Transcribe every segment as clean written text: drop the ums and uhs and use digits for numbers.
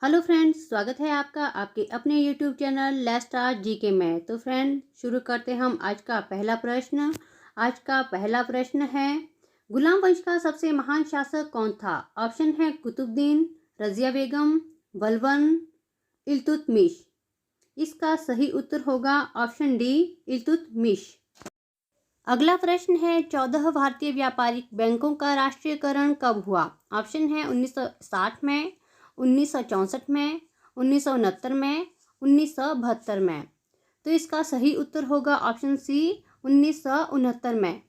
Hello friends, स्वागत है आपका आपके अपने YouTube channel let's start GK में। तो फ्रेंड शुरू करते हैं हम आज का पहला प्रश्न। आज का पहला प्रश्न है, गुलाम वंश का सबसे महान शासक कौन था? ऑप्शन है कुतुबुद्दीन, रजिया बेगम, बलबन, इल्तुतमिश। इसका सही उत्तर होगा ऑप्शन डी, इल्तुतमिश। अगला प्रश्न है, 14 भारतीय व्यापारिक बैंकों का राष्ट्रीयकरण कब हुआ? ऑप्शन है 1960 में, 1964 में, 1969 में, 1972 में। तो इसका सही उत्तर होगा ऑप्शन सी, 1969 में।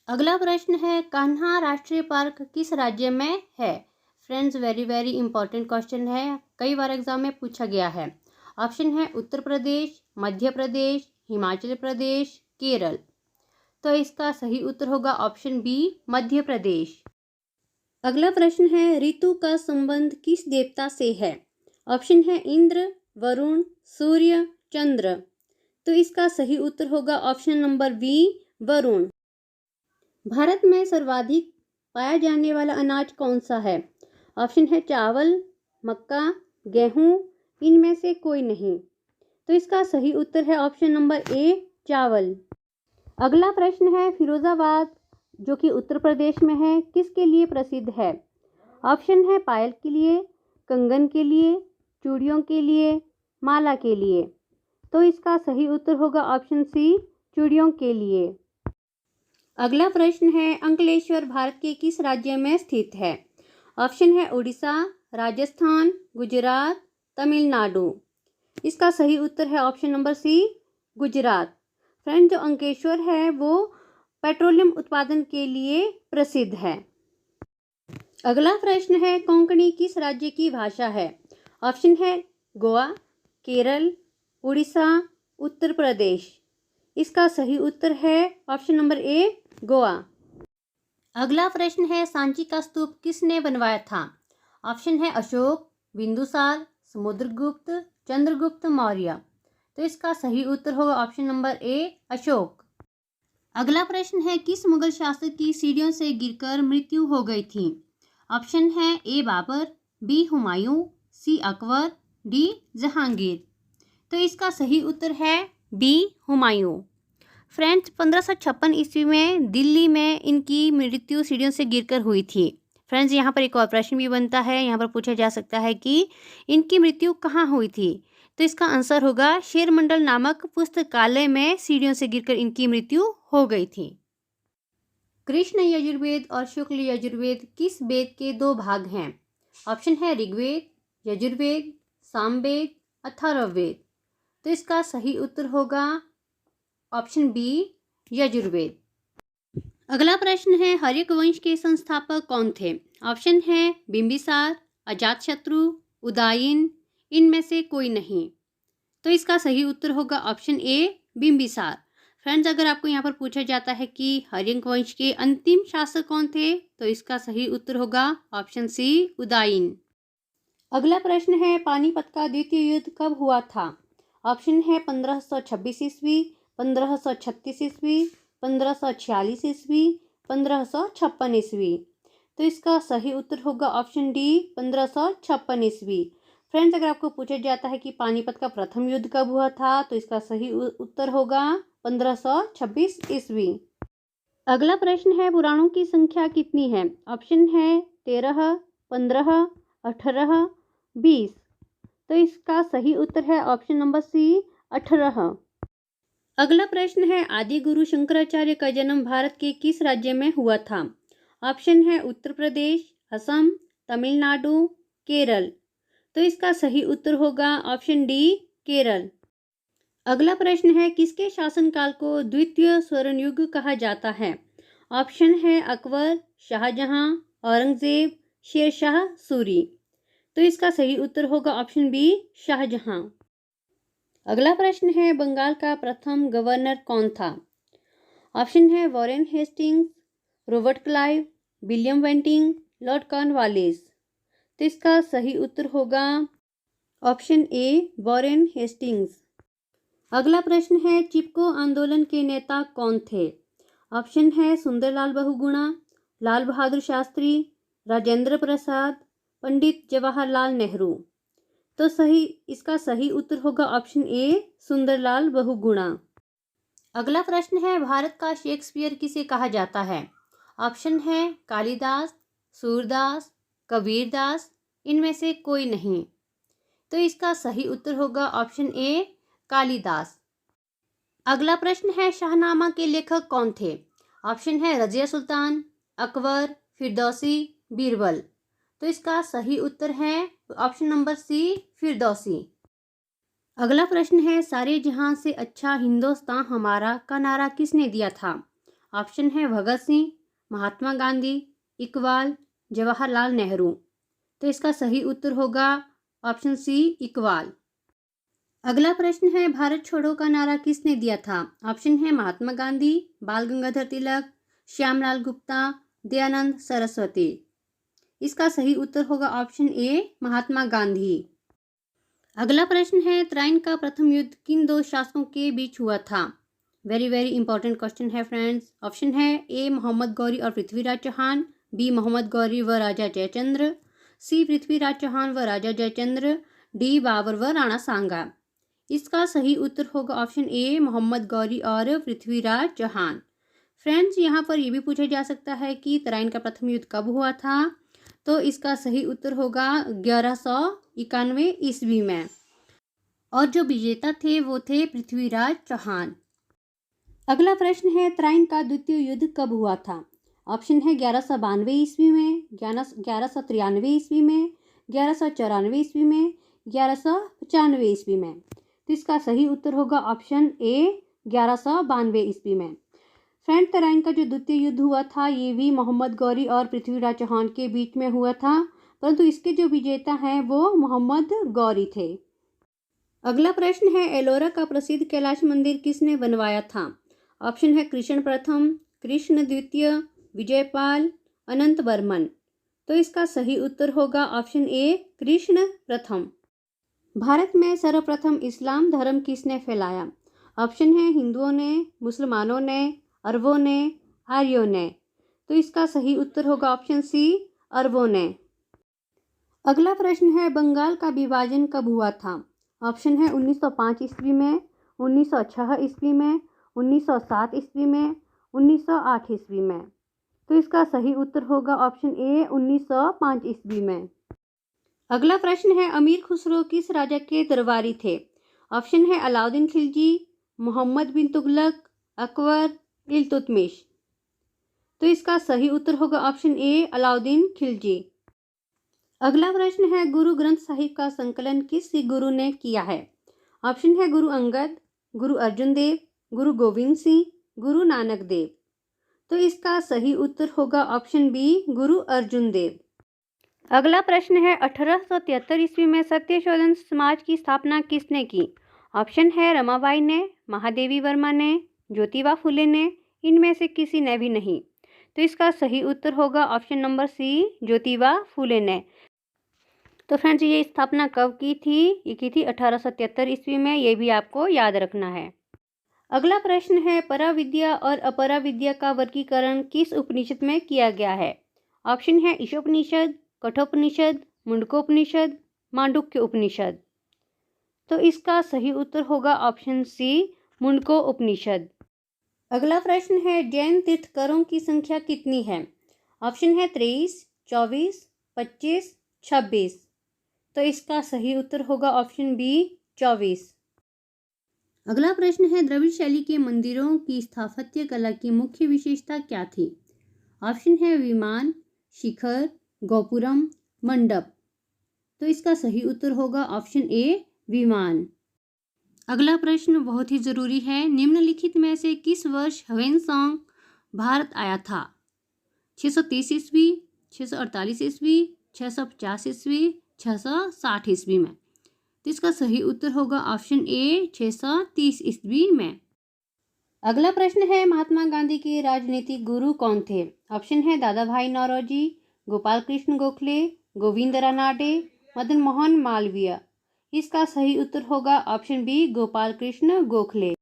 अगला प्रश्न है, कान्हा राष्ट्रीय पार्क किस राज्य में है? Friends very very important question है, कई बार एग्जाम में पूछा गया है। ऑप्शन है उत्तर प्रदेश, मध्य प्रदेश, हिमाचल प्रदेश, केरल। तो इसका सही उत्तर होगा ऑप्शन बी, मध्य प्रदेश। अगला प्रश्न है, ऋतु का संबंध किस देवता से है? ऑप्शन है इंद्र, वरुण, सूर्य, चंद्र। तो इसका सही उत्तर होगा option number B, Varun. Bharat में सर्वाधिक पाया जाने वाला अनाज कौन सा है? ऑप्शन है चावल, मक्का, गेहूं, इनमें से कोई नहीं। तो इसका सही उत्तर है ऑप्शन नंबर ए, चावल। अगला प्रश्न है, फिरोजाबाद जो कि उत्तर प्रदेश में है किसके लिए प्रसिद्ध है? ऑप्शन है पायल के लिए, कंगन के लिए, चूड़ियों के लिए, माला के लिए। तो इसका सही उत्तर होगा ऑप्शन सी, चूड़ियों के लिए। अगला प्रश्न है, अंकलेश्वर भारत के किस राज्य में स्थित है? ऑप्शन है उड़ीसा, राजस्थान, गुजरात, तमिलनाडु। इसका सही उत्तर है option number C, Gujarat. Friend जो अंकलेश्वर है वो पेट्रोलियम उत्पादन के लिए प्रसिद्ध है। अगला प्रश्न है, कोंकणी किस राज्य की भाषा है? ऑप्शन है गोवा, केरल, उड़ीसा, उत्तर प्रदेश। इसका सही उत्तर है ऑप्शन नंबर ए, गोवा। अगला प्रश्न है, सांची का स्तूप किसने बनवाया था? ऑप्शन है अशोक, बिंदुसार, समुद्रगुप्त, चंद्रगुप्त मौर्य। तो इसका सही उत्तर होगा ऑप्शन नंबर ए, अशोक। अगला प्रश्न है, किस मुगल शासक की सीढ़ियों से गिरकर मृत्यु हो गई थी? ऑप्शन है ए बाबर, बी हुमायूं, सी अकबर, डी जहांगीर। तो इसका सही उत्तर है बी, हुमायूं। फ्रेंड्स 1556 ईस्वी में दिल्ली में इनकी मृत्यु सीढ़ियों से गिरकर हुई थी। फ्रेंड्स यहाँ पर एक और प्रश्न भी बनता है, यहाँ पर पूछा जा सकता है कि इनकी मृत्यु कहाँ हुई थी? तो इसका आंसर होगा शेर मंडल नामक पुस्तकालय में सीढ़ियों से गिरकर इनकी मृत्यु हो गई थी। कृष्ण यजुर्वेद और शुक्ल यजुर्वेद किस वेद के दो भाग हैं? ऑप्शन है ऋग्वेद, यजुर्वेद, सामवेद, अथर्ववेद। तो इसका सही उत्तर होगा ऑप्शन बी, यजुर्वेद। अगला प्रश्न है, हर्यक वंश के संस्थापक कौन थे? ऑप्शन है बिंबिसार, अजातशत्रु, उदयन, इनमें से कोई नहीं। तो इसका सही उत्तर होगा ऑप्शन ए, बिंबिसार। फ्रेंड्स अगर आपको यहाँ पर पूछा जाता है कि हर्यक वंश के अंतिम शासक कौन थे, तो इसका सही उत्तर होगा ऑप्शन सी, उदयन। अगला प्रश्न है, पानीपत का द्वितीय युद्ध कब हुआ था? ऑप्शन है 1526 ईस्वी, 1536 ईस्वी, 1546 ईस्वी, 1556 ईस्वी। तो इसका सही उत्तर होगा ऑप्शन डी, 1556 ईस्वी। फ्रेंड्स अगर आपको पूछा जाता है कि पानीपत का प्रथम युद्ध कब हुआ था, तो इसका सही उत्तर होगा 1526 ईस्वी। अगला प्रश्न है, पुराणों की संख्या कितनी है? ऑप्शन है 13, 15, 18, 20। तो इसका सही उत्तर है ऑप्शन नंबर सी, 18। अगला प्रश्न है, आदि गुरु शंकराचार्य का जन्म भारत के किस राज्य में हुआ था? ऑप्शन है उत्तर प्रदेश, असम, तमिलनाडु, केरल। तो इसका सही उत्तर होगा ऑप्शन डी, केरल। अगला प्रश्न है, किसके शासनकाल को द्वितीय स्वर्ण युग कहा जाता है? ऑप्शन है अकबर, शाहजहां, औरंगजेब, शेरशाह सूरी। तो इसका सही उत्तर होगा ऑप्शन बी, शाहजहां। अगला प्रश्न है, बंगाल का प्रथम गवर्नर कौन था? ऑप्शन है Warren Hastings, Robert Clive, William Bentinck, Lord Cornwallis. तो इसका सही उत्तर होगा ऑप्शन ए, वॉरेन हेस्टिंग्स। अगला प्रश्न है, चिपको आंदोलन के नेता कौन थे? ऑप्शन है सुंदरलाल बहुगुणा, लाल बहादुर शास्त्री, राजेंद्र प्रसाद, पंडित जवाहरलाल नेहरू। तो इसका सही उत्तर होगा ऑप्शन ए, सुंदरलाल बहुगुणा। अगला प्रश्न है, भारत का शेक्सपियर किसे कहा जाता है? ऑप्शन है कालिदास, सूरदास, कबीरदास, इनमें से कोई नहीं। तो इसका सही उत्तर होगा ऑप्शन ए, कालिदास। अगला प्रश्न है, शाहनामा के लेखक कौन थे? ऑप्शन है रजिया सुल्तान, अकबर, फिरदौसी, बीरबल। तो इसका सही उत्तर है ऑप्शन नंबर सी, फिरदौसी। अगला प्रश्न है, सारे जहां से अच्छा हिंदुस्तान हमारा का नारा किसने दिया था? ऑप्शन है भगत सिंह, महात्मा गांधी, इकबाल, जवाहरलाल नेहरू। तो इसका सही उत्तर होगा ऑप्शन सी, इकबाल। अगला प्रश्न है, भारत छोड़ो का नारा किसने दिया था? ऑप्शन है महात्मा गांधी, बाल गंगाधर तिलक, श्यामलाल गुप्ता, दयानंद सरस्वती। इसका सही उत्तर होगा ऑप्शन ए, महात्मा गांधी। अगला प्रश्न है, त्राइन का प्रथम युद्ध किन दो शासकों के बीच हुआ था? वेरी वेरी इंपॉर्टेंट क्वेश्चन है फ्रेंड्स। ऑप्शन है ए, मोहम्मद गौरी और पृथ्वीराज चौहान, बी, मोहम्मद गौरी व राजा जयचंद्र, सी, पृथ्वीराज चौहान व राजा जयचंद्र, डी, बाबर व राणा सांगा। इसका सही उत्तर होगा ऑप्शन ए, मोहम्मद गौरी और पृथ्वीराज चौहान। फ्रेंड्स, यहाँ पर यह भी पूछा जा सकता है कि तराइन का प्रथम युद्ध कब हुआ था? तो इसका सही उत्तर होगा 1191 ईस्वी में, और जो विजेता थे वो थे पृथ्वीराज चौहान। अगला प्रश्न है, तराइन का द्वितीय युद्ध कब हुआ था? ऑप्शन है 1192 ईस्वी में, 1193 ईस्वी में, 1194 ईस्वी में, 1195 ईस्वी में। तो इसका सही उत्तर होगा ऑप्शन ए, 1192 ईस्वी में। फ्रेंड, तराइन का जो द्वितीय युद्ध हुआ था ये भी मोहम्मद गौरी और पृथ्वीराज चौहान के बीच में हुआ था, परंतु इसके जो विजेता हैं वो मोहम्मद गौरी थे। अगला प्रश्न है, एलोरा का प्रसिद्ध कैलाश मंदिर किसने बनवाया था? ऑप्शन है कृष्ण प्रथम, कृष्ण द्वितीय, विजयपाल, अनंत वर्मन। तो इसका सही उत्तर होगा ऑप्शन ए, कृष्ण प्रथम। भारत में सर्वप्रथम इस्लाम धर्म किसने फैलाया? ऑप्शन है हिंदुओं ने, मुसलमानों ने, अरबों ने, आर्यों ने। तो इसका सही उत्तर होगा ऑप्शन सी, अरबों ने। अगला प्रश्न है, बंगाल का विभाजन कब हुआ था? ऑप्शन है 1905 ईस्वी में, 1906 ईस्वी में, 1907 ईस्वी में, 1908 ईस्वी में। तो इसका सही उत्तर होगा ऑप्शन ए, 1905 ईस्वी में। अगला प्रश्न है, अमीर खुसरो किस राजा के दरबारी थे? ऑप्शन है अलाउद्दीन खिलजी, मोहम्मद बिन तुगलक, अकबर, इल्तुतमिश। तो इसका सही उत्तर होगा ऑप्शन ए, अलाउद्दीन खिलजी। अगला प्रश्न है, गुरु ग्रंथ साहिब का संकलन किस गुरु ने किया है? ऑप्शन है गुरु अंगद, गुरु अर्जुन देव, गुरु गोविंद सिंह, गुरु नानक देव। तो इसका सही उत्तर होगा ऑप्शन बी, गुरु अर्जुन देव। अगला प्रश्न है, 1873 ईस्वी में सत्यशोधन समाज की स्थापना किसने की? ऑप्शन है रमाबाई ने, महादेवी वर्मा ने, ज्योतिबा फुले ने, इनमें से किसी ने भी नहीं। तो इसका सही उत्तर होगा ऑप्शन नंबर सी, ज्योतिबा फुले ने। तो फ्रेंड्स, ये स्थापना कब की थी? ये की थी 1873 ईस्वी में, ये भी आपको याद रखना है। अगला प्रश्न है, पराविद्या और अपराविद्या का वर्गीकरण किस उपनिषद में किया गया है? ऑप्शन है ईशोपनिषद, कठोपनिषद, मुंडकोपनिषद, मांडुक्य उपनिषद। तो इसका सही उत्तर होगा ऑप्शन सी, मुंडको उपनिषद। अगला प्रश्न है, जैन तीर्थंकरों की संख्या कितनी है? ऑप्शन है 23, 24, 25, 26। तो इसका सही उत्तर होगा ऑप्शन बी, 24। अगला प्रश्न है, द्रविड़ शैली के मंदिरों की स्थापत्य कला की मुख्य विशेषता क्या थी? ऑप्शन है विमान, शिखर, गोपुरम, मंडप। तो इसका सही उत्तर होगा ऑप्शन ए, विमान। अगला प्रश्न बहुत ही ज़रूरी है, निम्नलिखित में से किस वर्ष ह्वेनसांग भारत आया था? 630 ईस्वी, 648 ईस्वी, 650 ईस्वी, 660 ईस्वी में। तो इसका सही उत्तर होगा ऑप्शन ए, 630 ईस्वी में। अगला प्रश्न है, महात्मा गांधी के राजनीतिक गुरु कौन थे? ऑप्शन है दादा भाई नौरोजी, गोपाल कृष्ण गोखले, गोविंद रानाडे, मदन मोहन मालवीय। इसका सही उत्तर होगा ऑप्शन बी, गोपाल कृष्ण गोखले।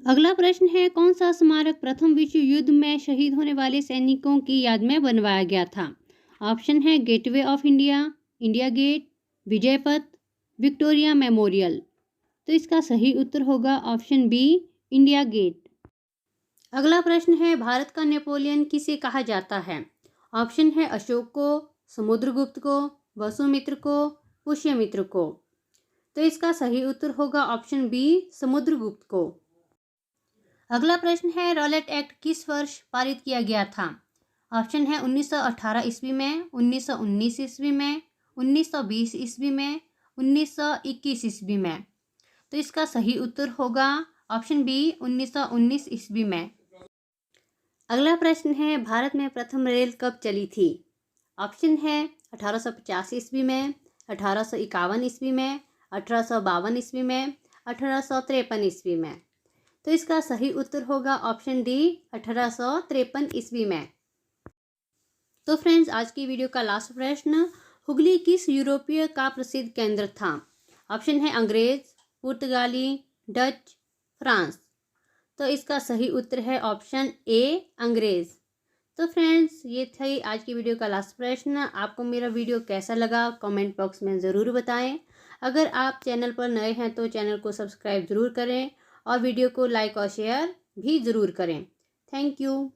अगला प्रश्न है, कौन सा स्मारक प्रथम विश्व युद्ध में शहीद होने वाले सैनिकों की याद में बनवाया गया था? ऑप्शन है Gateway of India, India Gate, Vijay Path, Victoria memorial. तो इसका सही उत्तर होगा ऑप्शन बी, इंडिया गेट। अगला प्रश्न है, भारत का नेपोलियन किसे कहा जाता है? ऑप्शन है अशोक को, समुद्रगुप्त को, वसुमित्र को, पुष्यमित्र को। तो इसका सही उत्तर होगा ऑप्शन बी, समुद्रगुप्त को। अगला प्रश्न है, रॉलेट एक्ट किस वर्ष पारित किया गया था? ऑप्शन है 1918 ईस्वी में, 1919 ईस्वी में, 1920 ईस्वी में, 1921 ईस्वी में। तो इसका सही उत्तर होगा ऑप्शन बी, 1919 ईस्वी में। अगला प्रश्न है, भारत में प्रथम रेल कब चली थी? ऑप्शन है 1850 ईस्वी में, 1851 ईस्वी में, 1852 ईस्वी में, 1853 ईस्वी में। तो इसका सही उत्तर होगा ऑप्शन डी, 1853 ईस्वी में। तो फ्रेंड्स, आज की वीडियो का लास्ट प्रश्न, हुगली किस यूरोपीय का प्रसिद्ध केंद्र था? ऑप्शन है अंग्रेज, पुर्तगाली, डच, फ्रांस। तो इसका सही उत्तर है ऑप्शन ए, अंग्रेज। तो फ्रेंड्स, ये थी आज की वीडियो का लास्ट प्रश्न। आपको मेरा वीडियो कैसा लगा कमेंट बॉक्स में ज़रूर बताएं। अगर आप चैनल पर नए हैं तो चैनल को सब्सक्राइब ज़रूर करें और वीडियो को लाइक और शेयर भी ज़रूर करें। Thank you.